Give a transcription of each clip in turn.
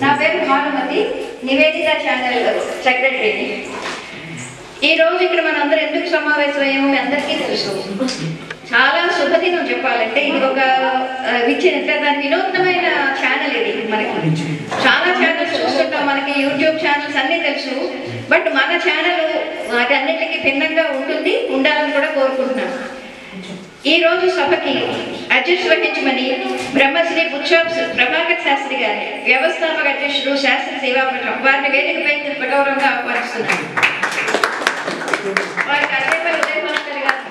నా పేరు భానుమతి, నివేదిత ఛానల్ సెక్రటరీని. ఈరోజు ఇక్కడ మనందరూ ఎందుకు సమావేశమయ్యామో మీ అందరికీ తెలుసు. చాలా శుభదినం చెప్పాలంటే. ఇది ఒక దాని వినూత్నమైన ఛానల్. ఇది మనకి చాలా ఛానల్స్ చూస్తుంటాం, మనకి యూట్యూబ్ ఛానల్స్ అన్నీ తెలుసు. బట్ మన ఛానల్ వాటన్నిటికీ భిన్నంగా ఉంటుంది, ఉండాలని కూడా కోరుకుంటున్నాను. ఈ రోజు సభకి అధ్యక్ష వహించమని బ్రహ్మశ్రీ బుచ్చప్ ప్రభాకర్ శాస్త్రి గారి వ్యవస్థాపక అధ్యక్షుడు శాస్త్ర సేవాపీఠం వారిని వేదికపై గౌరవంగా ఆహ్వానిస్తున్నాను. వారికి అదేపల్లి ఉదయభాస్కర్ గారు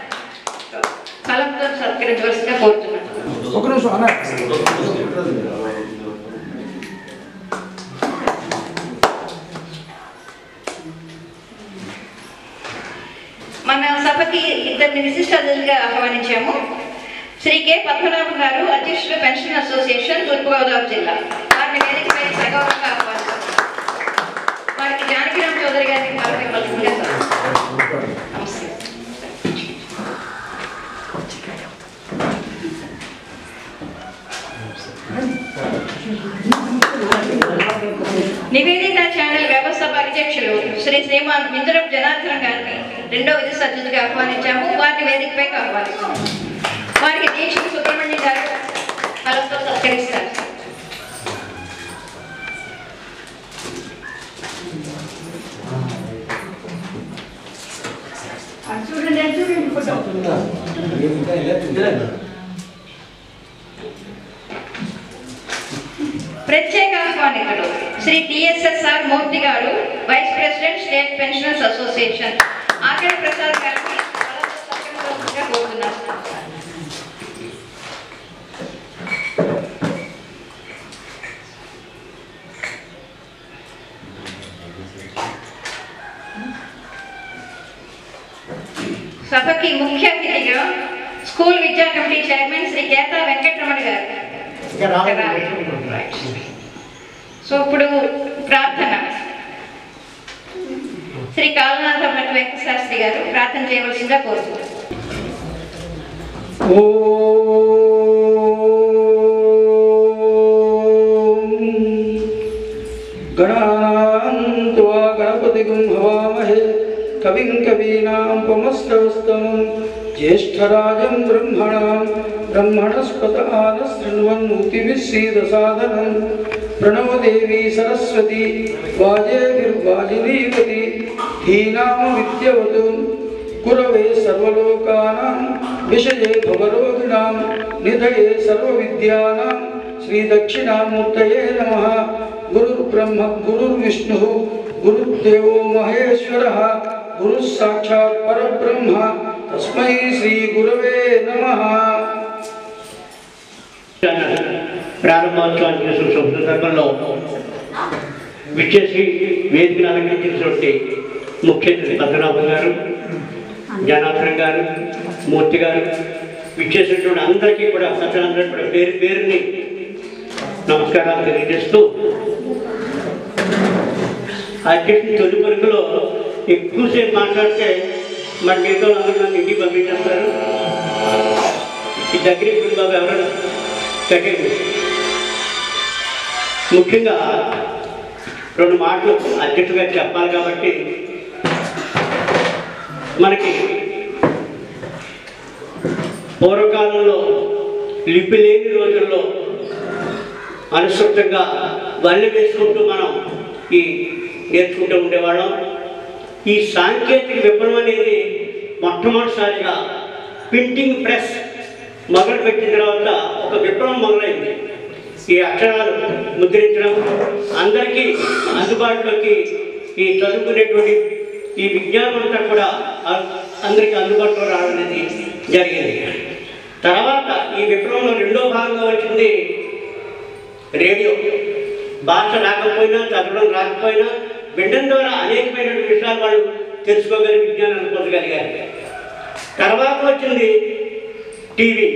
ఫలంతో సత్కరించవలసిగా కోరుతున్నాను. మన సభకి ఇద్దరిని విశిష్ట అతిథులుగా ఆహ్వానించాము. శ్రీ కె పద్మనాభం గారు, అధ్యక్షులు పెన్షన్ అసోసియేషన్, తూర్పుగోదావరి జిల్లా. వారిని వేదికపై సగౌరవంగా ఆహ్వానిస్తాం. వారికి జానకిరామ్ చౌదరి గారిని పాల్గొనవలసిందిగా నమస్తే. నివేదిత ఛానల్ వ్యవస్థాపక అధ్యక్షులు శ్రీ శ్రీమాన్ మిందురపు జనార్దన్ గారిని రెండో విశిష్ట అతిథిగా ఆహ్వానించాము. వారిని వేదికపై ఆహ్వానిస్తాము. వారికి దీక్షకు సుబ్రహ్మణ్యం గారు ఫలంతో సత్కరిస్తారు. ప్రత్యేక ఆహ్వానికులు శ్రీ టిఎస్ఎస్ఆర్ మూర్తి గారు, vice president, state pensioners association. RK Prasad గారిని కోరుతున్నారు. సభకి ముఖ్య అతిథిగా స్కూల్ విద్యా కమిటీ చైర్మన్ శ్రీ కేతా వెంకటరమణ గారు. సో ఇప్పుడు ప్రార్థన. శ్రీ కాళనాథ భట్ వెంకట శాస్త్రి గారు ప్రార్థన చేయవలసిందిగా కోరుతున్నారు. గణపతిగుం హవామహే కవిం కవీనాముపమశ్రవస్తమం జ్యేష్ఠరాజం బ్రహ్మణస్పత ఆనశృణ్వన్నోతిభిస్సీదసాదనం ప్రణవ దేవీ సరస్వతి వాజేభిర్వాజినీవతి ధీనామ విద్యవతు కురవే సర్వలోకానాం విషయే భవరోగిణాం నిధయే సర్వవిద్యానాం శ్రీ దక్షిణామూర్తయే నమః. గురుర్బ్రహ్మ గురుర్విష్ణుః గురుర్దేవో మహేశ్వరః గురుః సాక్షాత్ పరబ్రహ్మ తస్మై శ్రీ గురవే నమః. ప్రారంభోత్సవాన్ని చేసిన సందర్భంలో విచ్చేసి వేదికను అలంకరించినటువంటి ముఖ్య అతిథి పద్మనాభం గారు, జనార్దన్ గారు, మూర్తి గారు, విచ్చేసినటువంటి అందరికీ కూడా సత్యనారాయణ కూడా పేరు పేరుని నమస్కారాలు తెలియజేస్తూ, అధ్యక్షుని తొలి వరకులో ఎక్కువసేపు మాట్లాడితే మరి మిగతా అందరూ నన్ను ఇంటికి పంపించేస్తారు. ఈ దగ్గరికి బాబు ఎవరైనా సెకండ్ ముఖ్యంగా రెండు మాటలు అధ్యక్షుడిగా చెప్పాలి కాబట్టి, మనకి పూర్వకాలంలో లిపి లేని రోజుల్లో అనుసృతంగా వల్లి వేసుకుంటూ మనం ఈ నేర్చుకుంటూ ఉండేవాళ్ళం. ఈ సాంకేతిక విప్లవం అనేది మొట్టమొదటిసారిగా ప్రింటింగ్ ప్రెస్ మొదలుపెట్టిన తర్వాత ఒక విప్లవం మొదలైంది. ఈ అక్షరాలు ముద్రించడం, అందరికీ అందుబాటులోకి ఈ చదువుకునేటువంటి ఈ విజ్ఞానం అంతా కూడా అందరికీ అందుబాటులో రావడం అనేది జరిగింది. తర్వాత ఈ విప్లవంలో రెండో భాగంగా వచ్చింది రేడియో. భాష రాకపోయినా, చదవడం రాకపోయినా వినడం ద్వారా అనేకమైనటువంటి విషయాలు వాళ్ళు తెలుసుకోగలిగి విజ్ఞానాన్ని పొందగలిగారు. తర్వాత వచ్చింది టీవీ.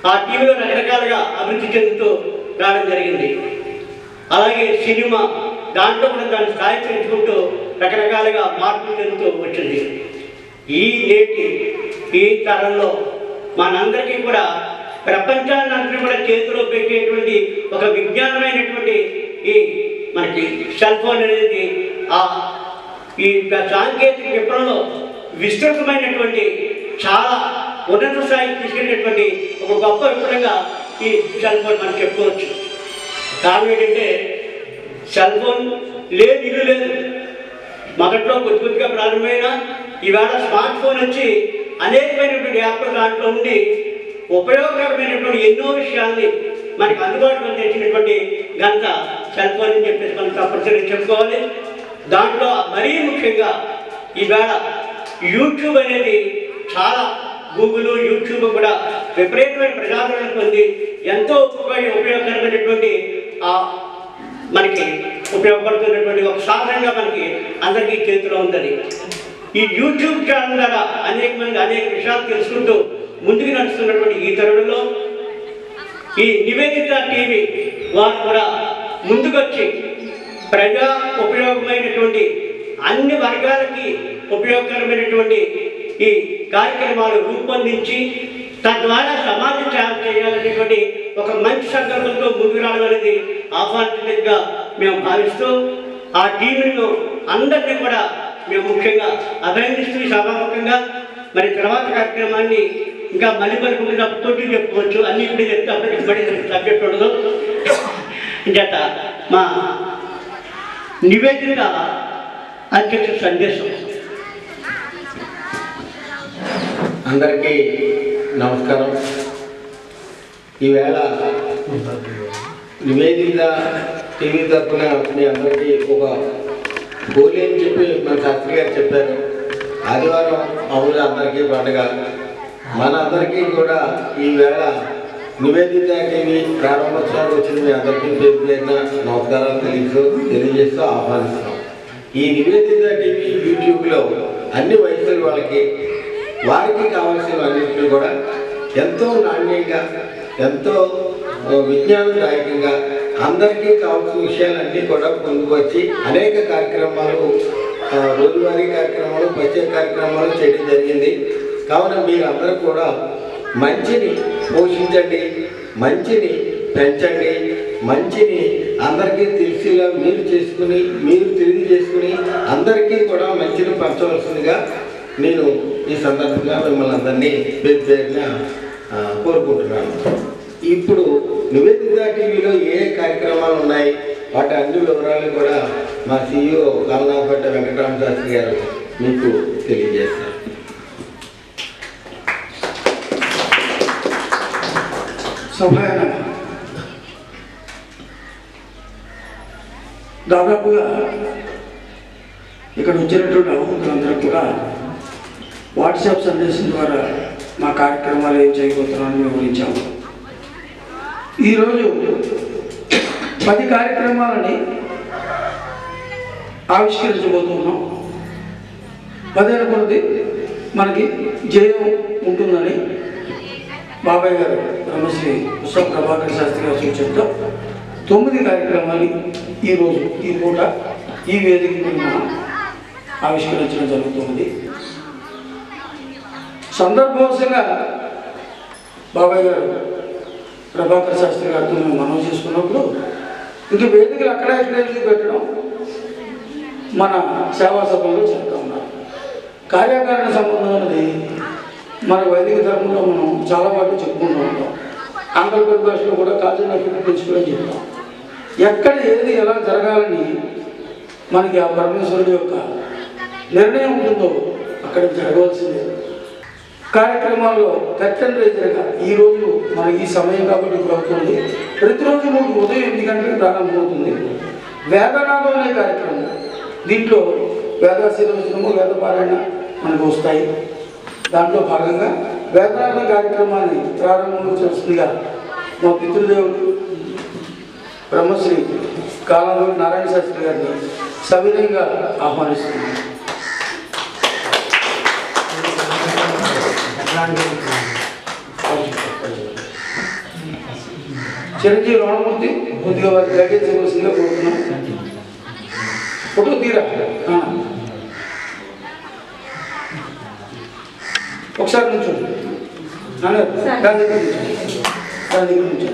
ఆ టీవీలో రకరకాలుగా అభివృద్ధి చెందుతూ రావడం జరిగింది. అలాగే సినిమా, దాంట్లో కూడా దాన్ని స్థాయి పెంచుకుంటూ రకరకాలుగా మార్పులు చెందుతూ వచ్చింది. ఈ నేటి ఈ తరంలో మనందరికీ కూడా ప్రపంచాన్ని కూడా చేతిలో పెట్టేటువంటి ఒక విజ్ఞానమైనటువంటి ఈ మనకి సెల్ ఫోన్ అనేది ఈ సాంకేతిక విప్లవంలో విస్తృతమైనటువంటి చాలా ఉన్నత స్థాయికి తీసుకెళ్ళినటువంటి ఒక గొప్ప విప్లవంగా ఈ సెల్ ఫోన్ మనం చెప్పుకోవచ్చు. కారణం ఏంటంటే సెల్ ఫోన్ లేదు, ఇల్లు లేదు. మొదట్లో కొద్ది కొద్దిగా ప్రారంభమైన ఈవేళ స్మార్ట్ ఫోన్ వచ్చి అనేకమైనటువంటి యాప్లు దాంట్లో ఉండి ఉపయోగకరమైనటువంటి ఎన్నో విషయాల్ని మనకి అందుబాటులో తెచ్చినటువంటి ఘనత సెల్ ఫోన్ అని చెప్పేసి మనం తప్పనిసరిగా చెప్పుకోవాలి. దాంట్లో మరీ ముఖ్యంగా ఈవేళ యూట్యూబ్ అనేది చాలా గూగుల్, యూట్యూబ్ కూడా విపరీతమైన ప్రజాదరణ పొంది ఎంతో ఉపయోగకరమైనటువంటి మనకి ఉపయోగపడుతున్నటువంటి ఒక సాధనంగా మనకి అందరికీ చేతిలో ఉందని ఈ యూట్యూబ్ ఛానల్ ద్వారా అనేక మంది అనేక విషయాలు తెలుసుకుంటూ ముందుకు నడుస్తున్నటువంటి ఈ తరుణంలో ఈ నివేదిత టీవీ వారు కూడా ముందుకొచ్చి ప్రజా ఉపయోగమైనటువంటి అన్ని వర్గాలకి ఉపయోగకరమైనటువంటి ఈ కార్యక్రమాలు రూపొందించి తద్వారా సమాజ సేవ చేయాలనేటువంటి ఒక మంచి సంకల్పంతో ముందుకు రావడం అనేది ఆహ్వానించినట్టుగా మేము భావిస్తూ ఆ టీంను అందరినీ కూడా మేము ముఖ్యంగా అభినందిస్తూ ఈ సభాముఖంగా మరి తర్వాత కార్యక్రమాన్ని ఇంకా మళ్ళీ తోటి చెప్పుకోవచ్చు. అన్ని ఇప్పుడు చెప్తే అప్పటికి సబ్జెక్ట్ ఉండదు. చేత మా నివేదిక అధ్యక్ష సందేశం. అందరికీ నమస్కారం. ఈవేళ నివేదిత టీవీ తరఫున మీ అందరికీ ఒక హోలీ అని చెప్పి మన శాస్త్రి గారు చెప్పారు. ఆదివారం అవును అందరికీ పండుగ. మన అందరికీ కూడా ఈవేళ నివేదిత టీవీ ప్రారంభోత్సవానికి వచ్చిన మీ అందరికీ పేరు పేరున నమస్కారాలు తెలియజేస్తూ ఆహ్వానిస్తున్నాం. ఈ నివేదిత టీవీ యూట్యూబ్లో అన్ని వయసుల వాళ్ళకి వారికి కావాల్సిన అన్నింటినీ కూడా ఎంతో నాణ్యంగా, ఎంతో విజ్ఞానదాయకంగా అందరికీ కావాల్సిన విషయాలన్నీ కూడా పొందుకొచ్చి అనేక కార్యక్రమాలు, రోజువారీ కార్యక్రమాలు, ప్రత్యేక కార్యక్రమాలు చేయడం జరిగింది. కావున మీరందరూ కూడా మంచిని పోషించండి, మంచిని పెంచండి, మంచిని అందరికీ తెలిసేలా మీరు తెలియజేసుకుని అందరికీ కూడా మంచిని పంచవలసిందిగా నేను ఈ సందర్భంగా మిమ్మల్ని అందరినీ పేరున కోరుకుంటున్నాను. ఇప్పుడు నివేదిత టీవీలో ఏ కార్యక్రమాలు ఉన్నాయి వాటి అన్ని వివరాలు కూడా మా CEO కాలనాపేట వెంకటరామ శాస్త్రి గారు మీకు తెలియజేస్తారు. సభాయన దాదాపుగా ఇక్కడ వచ్చినటువంటి అవధులందరూ కూడా వాట్సాప్ సందేశం ద్వారా మా కార్యక్రమాలు ఏం చేయబోతున్నామని వివరించాము. ఈరోజు 10 కార్యక్రమాలని ఆవిష్కరించబోతున్నాం. 10 కొద్ది మనకి జయం ఉంటుందని బాబాయ్ గారు బ్రహ్మశ్రీ పుస్తక ప్రభాకర్ శాస్త్రి గారు సూచనతో 9 కార్యక్రమాలు ఈరోజు ఈ పూట ఈ వేదిక మీద మనం ఆవిష్కరించడం జరుగుతుంది. సందర్భవశంగా బాబాయ్ గారు ప్రభాకర్ శాస్త్రి గారితో మేము మనవి చేసుకున్నప్పుడు ఇంక వేదికలు అక్కడ పెట్టడం మన సేవా సభలో చెప్తా ఉన్నారు. కార్యకారణ సంబంధం అనేది మన వైదిక ధర్మంలో మనం చాలా వాటి చెప్పుకుంటూ ఉంటాం. ఆంధ్ర పరిభాషలో కూడా కాజన ప్రిన్సిపల్ చెప్తాం. ఎక్కడ ఏది ఎలా జరగాలని మనకి ఆ పరమేశ్వరుడు యొక్క నిర్ణయం ఉంటుందో అక్కడికి జరగవలసిందే. కార్యక్రమాల్లో కర్టెన్ రైజర్గా ఈరోజు మన ఈ సమయం కాబట్టి ఇప్పుడు అవుతుంది. ప్రతిరోజు మనకు ఉదయం 8 గంటలకు ప్రారంభమవుతుంది. వేదనాదం అనే కార్యక్రమం, దీంట్లో వేదాశీర్వచనము, వేదపారాయణ మనకు వస్తాయి. దాంట్లో భాగంగా వేదనాదం కార్యక్రమాన్ని ప్రారంభం చేస్తుందిగా మా పితృదేవుడు బ్రహ్మశ్రీ కాలంలోని నారాయణ శాస్త్రి గారిని సవినయంగా ఆహ్వానిస్తున్నాను. చిరంజీవి రామమూర్తి కొద్దిగా వారికి లగేజ్ ఇవ్వాల్సిందిగా కోరుతున్నాం. ఫోటో తీరా ఒకసారి నుంచోండి. దాని దగ్గర నుంచోండి.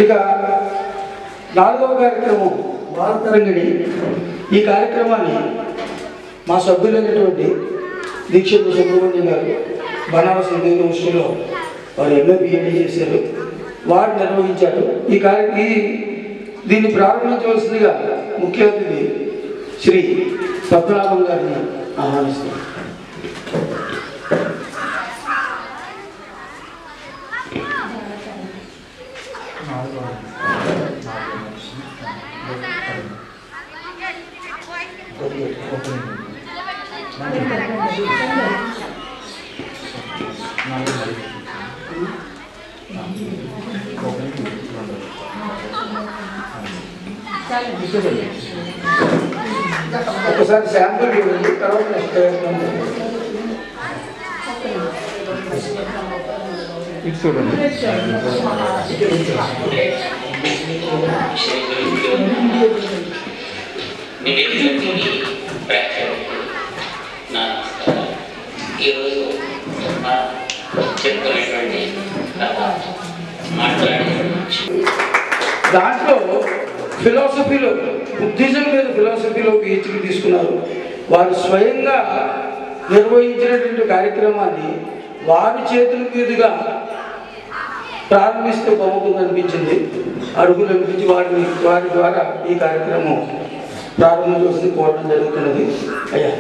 ఇక 4వ కార్యక్రమం భారతరంగిణి. ఈ కార్యక్రమాన్ని మా సభ్యులైనటువంటి దీక్షిత సుబ్రహ్మణ్యం గారు బనారస్ హిందూ యూనివర్సిటీలో వారు ఎంఏ బిఎడ్ చేశారు, వారు నిర్వహించారు. దీన్ని ప్రారంభించవలసిందిగా ముఖ్య అతిథి శ్రీ పద్మనాభం గారిని ఆహ్వానిస్తారు. ఒకసారి శాంపుల్ ఇవ్వండి, తర్వాత నెక్స్ట్ ఇది చూడండి. ఈరోజు చెప్తున్నటువంటి దాంట్లో ఫిలాసఫీలో బుద్ధిజం మీద ఫిలాసఫీలో పిహెచ్డీ తీసుకున్నారు. వారు స్వయంగా నిర్వహించినటువంటి కార్యక్రమాన్ని వారి చేతుల మీదుగా ప్రారంభిస్తే బాగుంటుంది అనిపించింది. అడుగులు అనిపించి వారి ద్వారా ఈ కార్యక్రమం ప్రారంభించవలసింది కోరడం జరుగుతున్నది. అయ్యా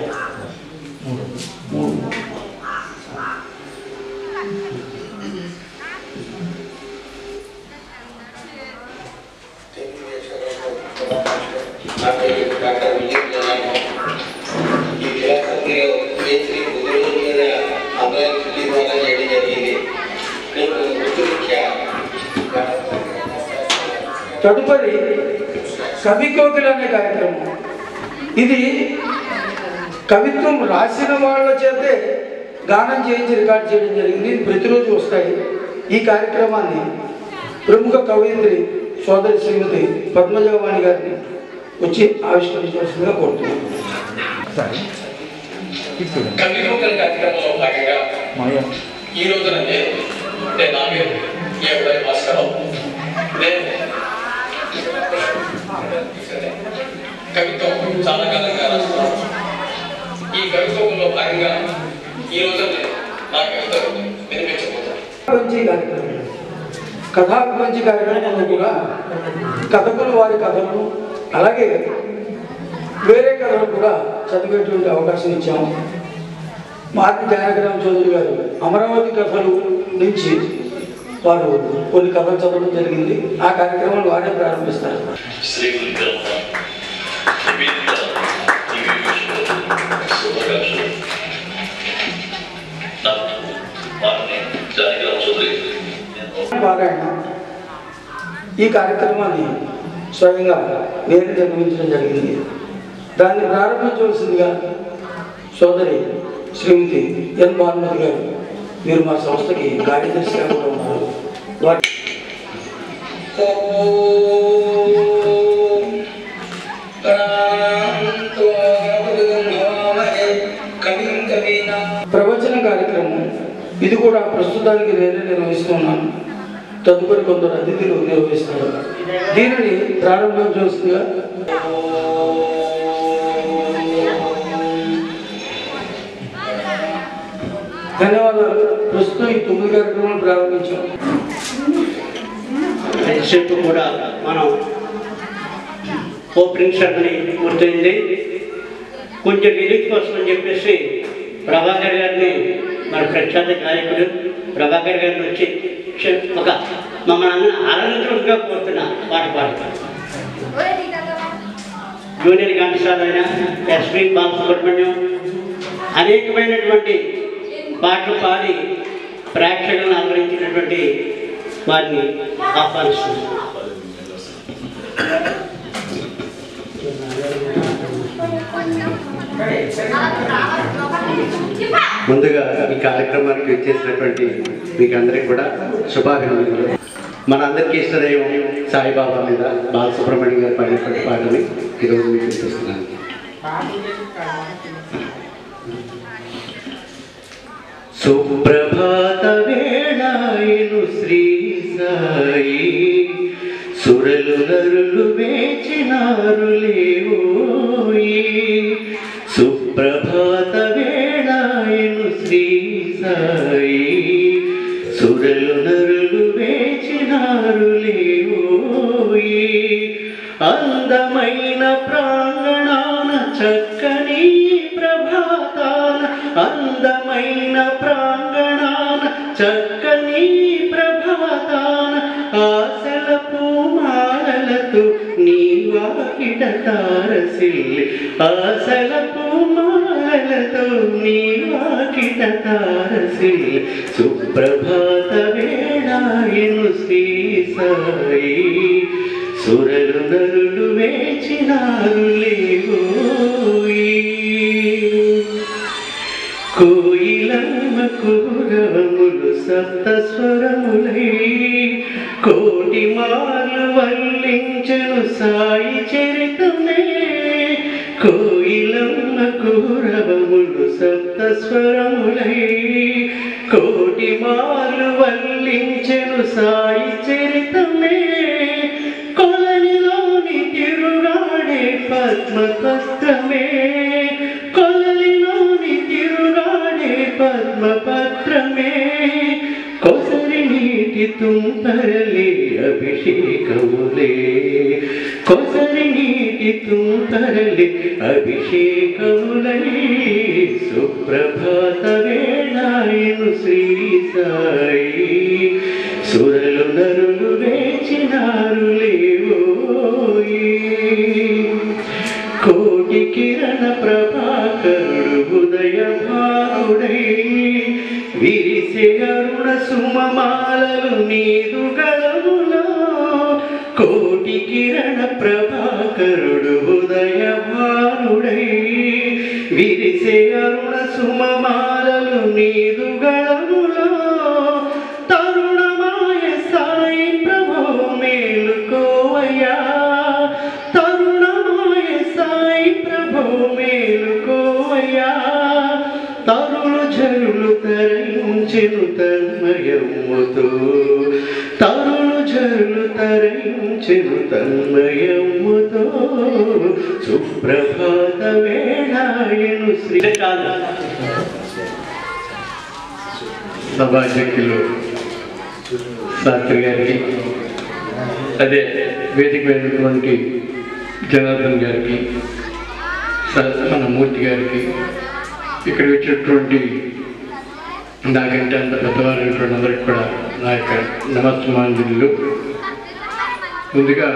డాక్టర్ విజయ్ ఈ ఫిలాసఫీలో పిహెచ్డీ బుద్ధుల మీద అభివృద్ధి ద్వారా చేయడం జరిగింది. మీకు గుర్తురీత్యా తదుపరి కవి కోకిల అనే కార్యక్రమం. ఇది కవిత్వం రాసిన వాళ్ళ చేతే గానం చేయించి రికార్డ్ చేయడం జరిగింది. ప్రతిరోజు వస్తాయి. ఈ కార్యక్రమాన్ని ప్రముఖ కవయిత్రి సోదరి శ్రీమతి పద్మజవాణి గారిని వచ్చి ఆవిష్కరించవలసిందిగా కోరుతున్నాను. కవిలోకల కార్యక్రమంలో భాగంగా ఈ రోజున నేను నా పేరు ఏ భాస్కరం. నేను కవిత్వం చాలా కాలంగా రాస్తున్నాను. ఈ కవిత్వంలో భాగంగా ఈ రోజున నా కవితలు వినిపించబోతున్నాను. కథాభివంచి కార్యక్రమంలో కూడా కథకులు వారి కథలను అలాగే వేరే కథలు కూడా చదివేటువంటి అవకాశం ఇచ్చాము. మార్తి జానకిరామ చౌదరి గారు అమరావతి కథలు నుంచి వారు కొన్ని కథలు చదవడం జరిగింది. ఆ కార్యక్రమాలు వారే ప్రారంభిస్తారు. పారాయణ ఈ కార్యక్రమాన్ని స్వయంగా నేను నిర్వహించడం జరిగింది. దాన్ని ప్రారంభించవలసిందిగా సోదరి శ్రీమతి ఎన్ భానుమతి గారు, మీరు మా సంస్థకి కార్యదర్శిగా కూడా ఉన్నారు. ప్రవచన కార్యక్రమం ఇది కూడా ప్రస్తుతానికి నేనే నిర్వహిస్తున్నాను. తదుపరి కొందరు అతిథులు నిర్వహిస్తారు. దీనిని ప్రారంభించవలసిందిగా ధన్యవాదాలు. ప్రస్తుతం ఈ 9 కార్యక్రమాలు ప్రారంభించాం. ఎంతసేపు కూడా మనం ఓపెనింగ్ సెరమనీ పూర్తయింది. కొంచెం రిలీఫ్ కోసం అని చెప్పేసి ప్రభాకర్ గారిని మన ప్రఖ్యాత గాయకుడు ప్రభాకర్ గారిని వచ్చి ఒక మమ్మల్ని ఆనందించగా కోరుతున్నా పాట పాడతారు. జూనియర్ ఘంటసాల అయిన ఎస్పి బాలసుబ్రహ్మణ్యం అనేకమైనటువంటి పాటలు పాడి ప్రేక్షకులను అలరించినటువంటి వారిని ఆహ్వానిస్తున్నారు. ముందుగా ఈ కార్యక్రమానికి వచ్చేసినటువంటి మీకు అందరికీ కూడా శుభాభినందనలు. మన అందరికీ ఇష్టదైవం సాయిబాబా మీద బాలసుబ్రహ్మణ్యం గారు పాడినటువంటి పాటని ఈరోజు మీకు వినిపిస్తున్నాను. సుప్రభాత వేళాయను శ్రీ సాయి, సురలు నరులు వేచినారు లేవోయి. సుప్రభాత వేళాయను శ్రీ సాయి, సురలు నరులు వేచినారు లేవోయి. అందమైన ప్రాంగణాన చక్కని ప్రభాతాన, అందమైన ప్రాంగణాన చక్కని ప్రభాతాన, ఆశల పూమాలతో నీ వాకిట తారసిల్లి, ఆశల పూమాలతో నీ వాకిట తారసిల్లి. సుప్రభాత వేళాయను శ్రీ సాయి, సురలు నరులు వేచినారు లేవోయి. కోయిలమ్మ కురవములు సప్త స్వరములై, కోటి మాలు వల్లించను సాయి చరితమే. కోయిలమ్మ కురవములు సప్త స్వరములై, కోటి మాలు వల్లించను సాయి చరితమే. కొలనిలోని తిరుగాడే పద్మపత్రమే, కొలనిలోని తిరుగాడే పద్మపత్రమే. కొసరి నీటి తుంపరలే అభిషేకములే, కొసరి నీటి తుంపరలే అభిషేకములై. సుప్రభాత వేళాయను శ్రీ సాయి, సురలు నరులు వేచినారు లేవోయి. కోటి కిరణ ప్రభాకరుడు ఉదయ భానుడై, విరిసే అరుణ సుమమాలలు నీదు గలములో. కోటి కిరణ ప్రభాకరుడు ఉదయ భానుడై, విరిసే అరుణ సుమమాలలు నీదు గలములో. తరుణమాయ సాయి ప్రభో తన్మయముతో తరుణు జరులు తరించెను తన్మయముతో సుప్రభాత వేళాయను శ్రీ సభాధ్యక్షులు శాస్త్రి గారికి, అదే వేదిక అయినటువంటి జనార్దన్ గారికి, మన మూర్తి గారికి, ఇక్కడ వచ్చినటువంటి నాకంటే అంత పెద్దవారు అందరికి కూడా నా యొక్క నమస్మాంజలు. ముందుగా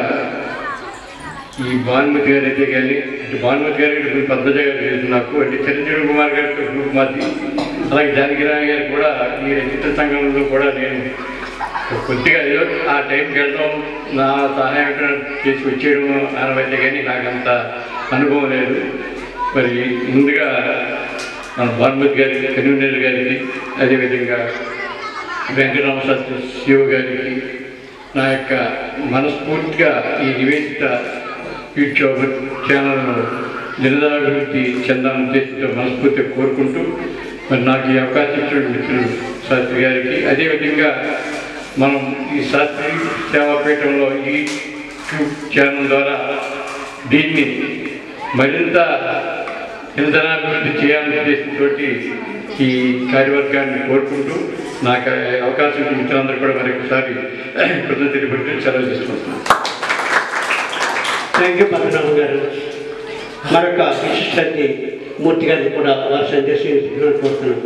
ఈ భానుమతి గారు అయితే కానీ భానుమతి గారికి పద్మజ గారు తెలుసు నాకు, అంటే చిరంజీవి కుమార్ గారితో గ్రూప్ మాది, అలాగే జానకిరామ గారు కూడా ఈ రచిత సంఘంలో కూడా నేను కొద్దిగా ఏదో ఆ టైంకి వెళ్ళడం నా సహాయం చేసి వచ్చేయడం ఆనవైతే కానీ నాకు అంత అనుభవం లేదు. మరి ముందుగా మన భానుమతి గారికి, కన్వీనర్ గారికి, అదేవిధంగా వెంకటరామశాస్త్రి శివ గారికి నా యొక్క మనస్ఫూర్తిగా ఈ నివేదిత యూట్యూబ్ ఛానల్ను నిరదాభివృద్ధి చెందాలని ఉద్దేశంతో మనస్ఫూర్తిగా కోరుకుంటూ, మరి నాకు ఈ అవకాశం ఇచ్చిన మిత్రులు శాస్త్రి గారికి, అదేవిధంగా మనం ఈ శాస్త్రి సేవాపీఠంలో ఈ యూట్యూబ్ ఛానల్ ద్వారా దీన్ని మరింత నిరంతరాభివృద్ధి చేయాలనే ఉద్దేశంతో ఈ కార్యవర్గాన్ని కోరుకుంటూ నాకు అవకాశం ఇచ్చిన మిత్రులందరూ కూడా మరొకసారి కృతజ్ఞతలు పెట్టి సెలవు తీసుకుంటున్నాను. థ్యాంక్ యూ పద్మనాభం గారు. మరొక విశిష్టాన్ని మూర్తి గారిని కూడా వారి సందేశం కోరుతున్నాను.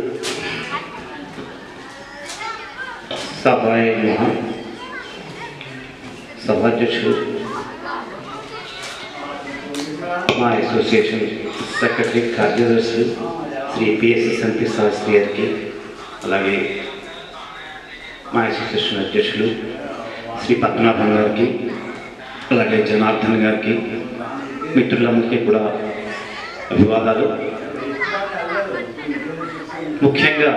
సభాధ్యక్షులు, మా అసోసియేషన్ సెక్రటరీ కార్యదర్శులు శ్రీ పిఎస్ఎస్ఎంపి శాస్త్రి గారికి, అలాగే మా అసోసియేషన్ అధ్యక్షులు శ్రీ పద్మనాభం గారికి, అలాగే జనార్దన్ గారికి, మిత్రులందరికీ కూడా అభివాదాలు. ముఖ్యంగా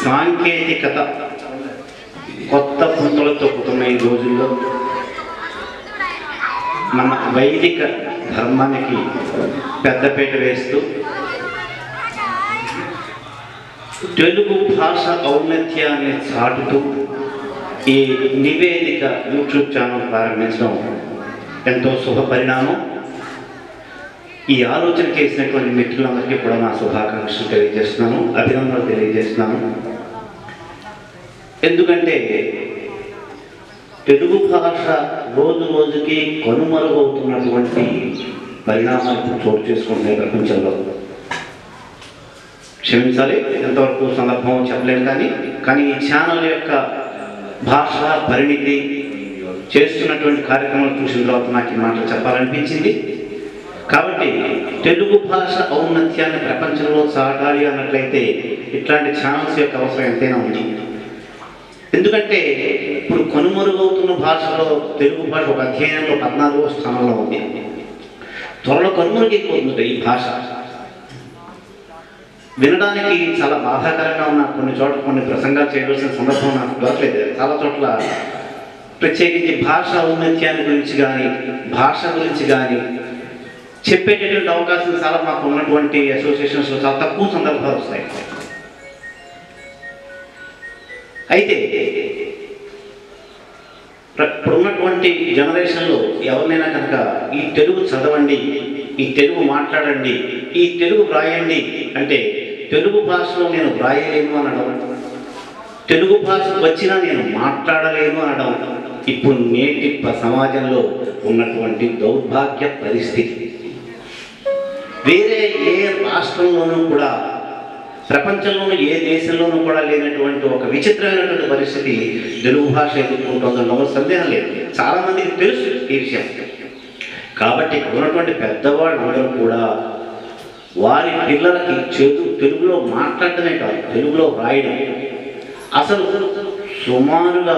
సాంకేతికత కొత్త పుంతలు తొక్కుతున్న ఈ రోజుల్లో మన వైదిక ధర్మానికి పెద్దపీట వేస్తూ తెలుగు భాష ఔన్నత్యాన్ని చాటుతూ ఈ నివేదిక యూట్యూబ్ ఛానల్ ప్రారంభించడం ఎంతో శుభ పరిణామం. ఈ ఆలోచన చేసినటువంటి మిత్రులందరికీ కూడా నా శుభాకాంక్షలు తెలియజేస్తున్నాను, అభినందనలు తెలియజేస్తున్నాను. ఎందుకంటే తెలుగు భాష రోజు రోజుకి కనుమరుగవుతున్నటువంటి పరిణామాలు చోటు చేసుకుంటున్నాయి ప్రపంచంలో. క్షమించాలి, ఎంతవరకు సందర్భం చెప్పలేము, కానీ ఈ ఛానల్ యొక్క భాష పరిణితి చేస్తున్నటువంటి కార్యక్రమాలు చూసిన తర్వాత నాకు ఈ మాటలు చెప్పాలనిపించింది. కాబట్టి తెలుగు భాష ఔన్నత్యాన్ని ప్రపంచంలో చాటాలి అన్నట్లయితే ఇట్లాంటి ఛానల్స్ యొక్క అవసరం ఎంతైనా ఉంది. ఎందుకంటే ఇప్పుడు కనుమరుగవుతున్న భాషలో తెలుగు భాష ఒక అధ్యయనంలో 14వ స్థానంలో ఉంది. త్వరలో కనుమరుగైపోతుంది ఈ భాష. వినడానికి చాలా బాధాకరంగా ఉన్న కొన్ని చోట్ల కొన్ని ప్రసంగాలు చేయవలసిన సందర్భం నాకు దొరకలేదు. చాలా చోట్ల ప్రత్యేకించి భాష ఔన్నత్యాన్ని గురించి కానీ భాష గురించి కానీ చెప్పేటటువంటి అవకాశం చాలా మాకు ఉన్నటువంటి అసోసియేషన్స్లో చాలా తక్కువ సందర్భాలు వస్తాయి. అయితే ఇప్పుడున్నటువంటి జనరేషన్లో ఎవరినైనా కనుక ఈ తెలుగు చదవండి, ఈ తెలుగు మాట్లాడండి, ఈ తెలుగు వ్రాయండి అంటే తెలుగు భాషలో నేను వ్రాయలేను అనడం, తెలుగు భాష వచ్చినా నేను మాట్లాడలేను అనడం ఇప్పుడు నేటి సమాజంలో ఉన్నటువంటి దౌర్భాగ్య పరిస్థితి. వేరే ఏ రాష్ట్రంలోనూ కూడా ప్రపంచంలోనూ ఏ దేశంలోనూ కూడా లేనటువంటి ఒక విచిత్రమైనటువంటి పరిస్థితి తెలుగు భాష ఎదుర్కొంటుందన్న సందేహం లేదు. చాలామందికి తెలుసు ఈ విషయం. కాబట్టి ఉన్నటువంటి పెద్దవాళ్ళు అందరూ కూడా వారి పిల్లలకి తెలుగులో మాట్లాడటమే కాదు, తెలుగులో వ్రాయడం, అసలు సుమారుగా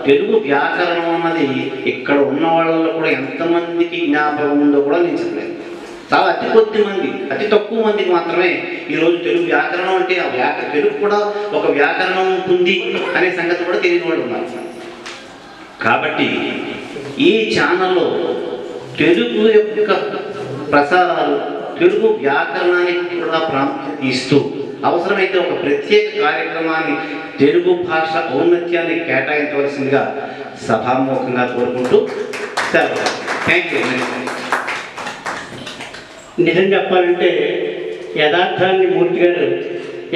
తెలుగు వ్యాకరణం అన్నది ఇక్కడ ఉన్న వాళ్ళలో కూడా ఎంతమందికి జ్ఞాపకం ఉందో కూడా నేను చెప్పలేను. చాలా అతి తక్కువ మందికి మాత్రమే ఈరోజు తెలుగు వ్యాకరణం అంటే ఆ తెలుగు కూడా ఒక వ్యాకరణం ఉంటుంది అనే సంగతి కూడా తెలియని వాళ్ళు ఉన్నారు. కాబట్టి ఈ ఛానల్లో తెలుగు యొక్క ప్రసారాలు తెలుగు వ్యాకరణానికి కూడా ప్రాముఖ్యత ఇస్తూ అవసరమైతే ఒక ప్రత్యేక కార్యక్రమాన్ని తెలుగు భాష ఔన్నత్యాన్ని కేటాయించవలసిందిగా సభాముఖంగా కోరుకుంటూ సెలవు. Thank you. నిజం చెప్పాలంటే యథార్థాన్ని మూర్తి గారు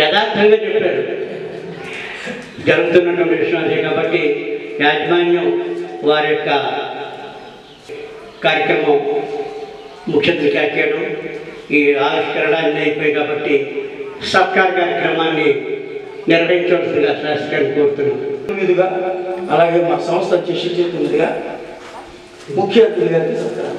యథార్థంగా చెప్పారు. జరుగుతున్నటువంటి విషయం అదే కాబట్టి యాజమాన్యం వారి యొక్క కార్యక్రమం ముఖ్య అతిథిగా చేయడం, ఈ ఆవిష్కరణ అన్నీ అయిపోయాయి కాబట్టి సత్కార కార్యక్రమాన్ని నిర్వహించవలసిందిగా శాస్త్రాన్ని కోరుతున్నాను. మీదుగా అలాగే మా సంస్థ అధ్యక్ష చేతి మీదుగా ముఖ్య అతిథి గారికి సత్కారం.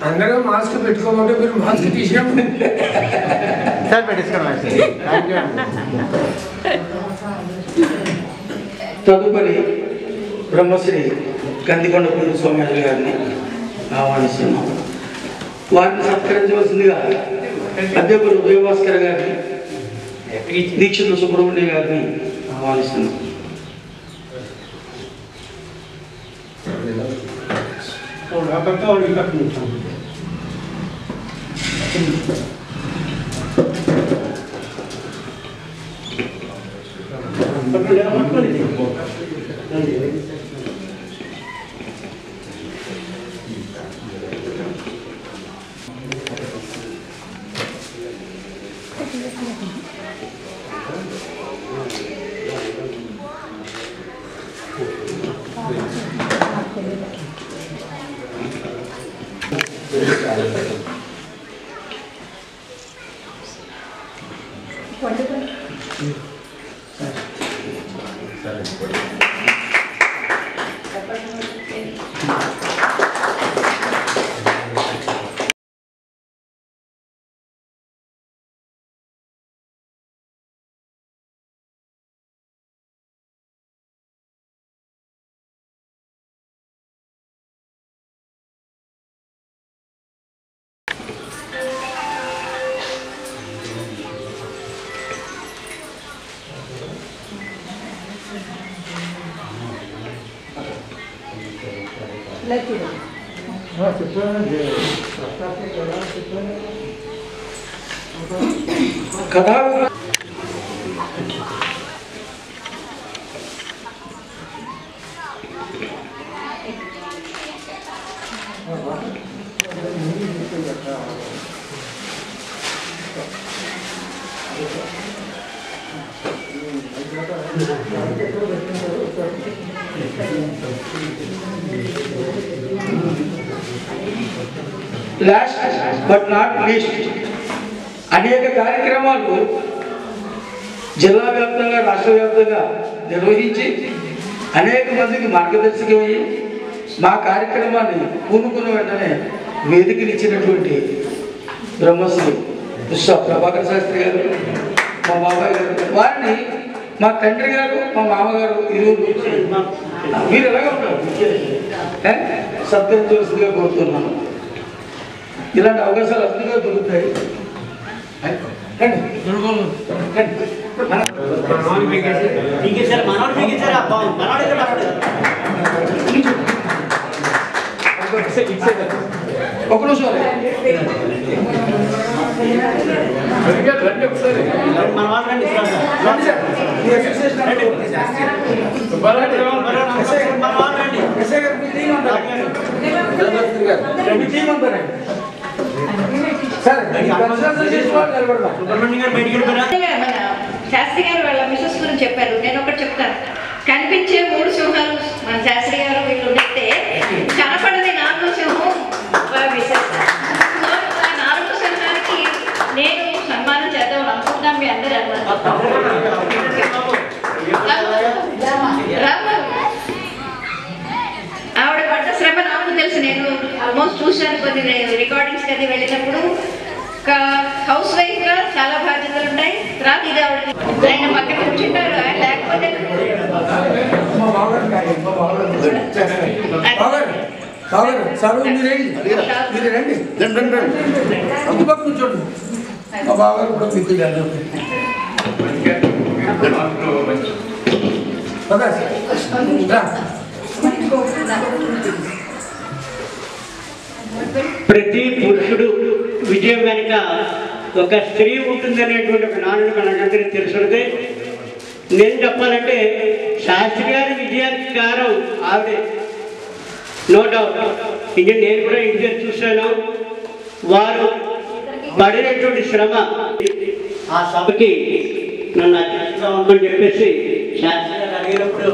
అందరూ మాస్క్ పెట్టుకోమంటే మీరు మాస్క్ తీసేయండి. సార్ పెట్టించుకోండి. తదుపరి బ్రహ్మశ్రీ కందికొండ పూర్ణ స్వామి గారిని ఆహ్వానిస్తున్నాం. వారిని సత్కరించవలసిందిగా అధ్యక్షుడు ఉదయభాస్కర్ గారిని, దీక్షితులు సుబ్రహ్మణ్య గారిని ఆహ్వానిస్తున్నాం. కథా లాస్ట్ బట్ నాట్ లీస్ట్ అనేక కార్యక్రమాలు జిల్లా వ్యాప్తంగా రాష్ట్ర వ్యాప్తంగా నిర్వహించి అనేక మందికి మార్గదర్శకమయ్యి మా కార్యక్రమాన్ని పూనుకున్న వెంటనే వేదికనిచ్చినటువంటి బ్రహ్మశ్రీ పుష్ప ప్రభాకర్ శాస్త్రి గారు, మా బాబాయ్ గారు, వారిని మా తండ్రి గారు, మా మామగారు ఇరువురు మీరు ఎలాగా ఉంటారు సత్కరించవలసిందిగా కోరుతున్నాను. ఇలాంటి అవకాశాలు అద్భుతంగా దొరుకుతాయి. ఒక నిమిషం శాస్త్రి గారు వాళ్ళ మిసెస్ గురించి చెప్పారు. నేను ఒకటి చెప్తాను. కనిపించే 3 సింహాలు మన శాస్త్రి గారు వీళ్ళు ఉంటే కనపడని 4వ సింహం మిసెస్. 4వ సింహానికి నేను సన్మానం చేద్దాం అనుకుంటున్నాను. మీ అందరూ ఆవిడ పడ్డ శ్రమ నాకు తెలుసు. నేను ఆల్మోస్ట్ చూశాను కొన్ని రికార్డింగ్స్కి అది వెళ్ళినప్పుడు. ఒక హౌస్ వైఫ్గా చాలా బాధ్యతలు ఉంటాయి. తర్వాత ఇది ఆవిడ ఆయన పక్కన కూర్చుంటారు. ఆయన లేకపోతే కావాలి సార్ మీరు రండి మీరు రండి ఇంటిపక్క కూర్చోండి మా బావగారు కూడా మీకు ప్రతి పురుషుడు విజయం వెనుక ఒక స్త్రీ ఉంటుందనేటువంటి ఒక నానుడు మనకందరికీ తెలుసున్నదే. నేను చెప్పాలంటే శాస్త్రి గారి విజయానికి కారణం ఆవిడే, నో డౌట్. ఇది నేను కూడా ఇంటి దగ్గర చూశాను. వారు పడినటువంటి శ్రమ ఆ సభకి నన్ను అధ్యక్షంగా ఉందని చెప్పేసి శాస్త్రి గారు అడిగినప్పుడు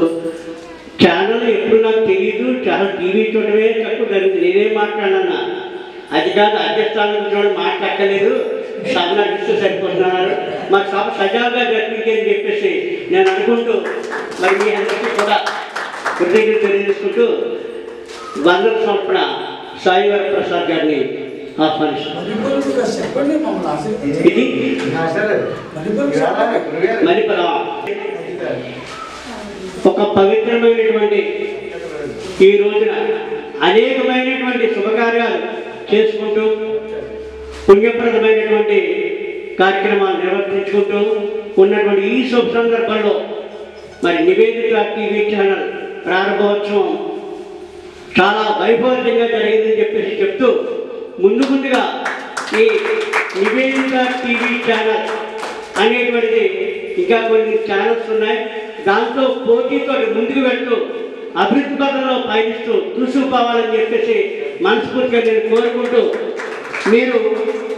ఛానల్ ఎప్పుడు నాకు తెలియదు, చాలా టీవీ చూడమే తక్కువ జరిగింది. నేనేం మాట్లాడినా అది కాదు, అధ్యక్షాలను చూడడం మాట్లాడలేదు, సభ నడిపిస్తూ సరిపోతున్నారు, మా సభ సజావుగా జరిపిందని చెప్పేసి నేను అనుకుంటూ మరి మీ అందరికీ కూడా కృతజ్ఞతలు తెలియజేసుకుంటూ వందన సమర్పణ సాయి వరప్రసాద్ గారిని ఆహ్వానిస్తున్నాను. ఇది మణిపరం ఒక పవిత్రమైనటువంటి ఈ రోజున అనేకమైనటువంటి శుభకార్యాలు చేసుకుంటూ పుణ్యప్రదమైనటువంటి కార్యక్రమాలు నిర్వర్తించుకుంటూ ఉన్నటువంటి ఈ శుభ సందర్భంలో మరి నివేదిక టీవీ ఛానల్ ప్రారంభోత్సవం చాలా వైభవంతంగా జరిగిందని చెప్పేసి చెప్తూ ముందుగా ఈ నివేదిక టీవీ ఛానల్ అనేటువంటిది ఇంకా కొన్ని ఛానల్స్ ఉన్నాయి, దాంతో పోటీతో ముందుకు వెళ్తూ అభివృద్ధి పథంలో పయనిస్తూ దూసుకుపోవాలని చెప్పేసి మనస్ఫూర్తిగా నేను కోరుకుంటూ మీరు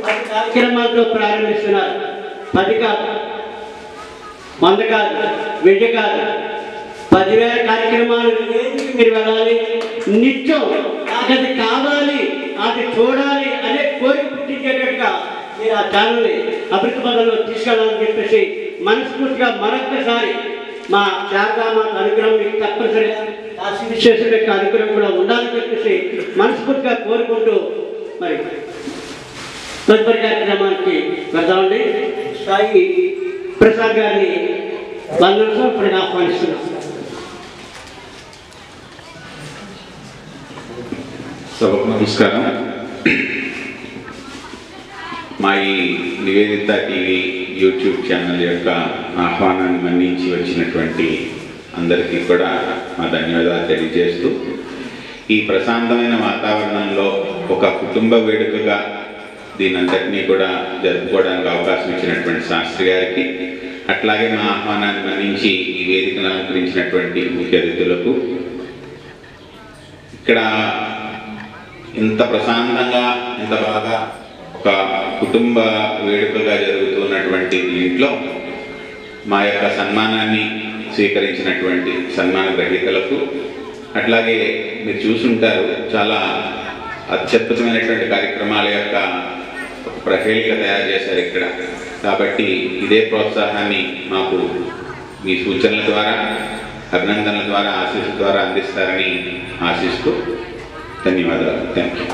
10 కార్యక్రమాలతో ప్రారంభిస్తున్నారు. 10 కాదు, 100 కాదు, 1000 కాదు, 10,000 కార్యక్రమాలు మీరు వెళ్ళాలి. నిత్యం అది కావాలి, అది చూడాలి అనే కోరిక పుట్టించేటట్టుగా మీరు ఆ ఛానల్ని అభివృద్ధి పథంలో తీసుకెళ్ళాలని చెప్పేసి మనస్ఫూర్తిగా మరొక్కసారి మా శారదామాత అనుగ్రహం మీకు తప్పనిసరిగా కాశీ విశ్వేశ్వర యొక్క అనుగ్రహం కూడా ఉండాలని చెప్పేసి మనస్ఫూర్తిగా కోరుకుంటూ మరి తదుపరి కార్యక్రమానికి వెళ్దామండి. సాయి ప్రసాద్ గారిని వందనతో ఇప్పుడు ఆహ్వానిస్తున్నాం. సభకు నమస్కారం. మా ఈ నివేదిత టీవీ యూట్యూబ్ ఛానల్ యొక్క ఆహ్వానాన్ని మన్నించి వచ్చినటువంటి అందరికీ కూడా మా ధన్యవాదాలు తెలియజేస్తూ, ఈ ప్రశాంతమైన వాతావరణంలో ఒక కుటుంబ వేడుకగా దీనంతటినీ కూడా జరుపుకోవడానికి అవకాశం ఇచ్చినటువంటి శాస్త్రి గారికి, అట్లాగే మా ఆహ్వానాన్ని మన్నించి ఈ వేదికను అలంకరించినటువంటి ముఖ్య అతిథులకు, ఇక్కడ ఇంత ప్రశాంతంగా ఇంత బాగా ఒక కుటుంబ వేడుకగా జరుగుతున్నటువంటి దీంట్లో మా యొక్క సన్మానాన్ని స్వీకరించినటువంటి సన్మాన గ్రహీతలకు, అట్లాగే మీరు చూసుంటారు చాలా అత్యద్భుతమైనటువంటి కార్యక్రమాల యొక్క ప్రహేళిక తయారు చేశారు ఇక్కడ. కాబట్టి ఇదే ప్రోత్సాహాన్ని మాకు మీ సూచనల ద్వారా, అభినందనల ద్వారా, ఆశీస్సుల ద్వారా అందిస్తారని ఆశిస్తూ ధన్యవాదాలు. Thank you.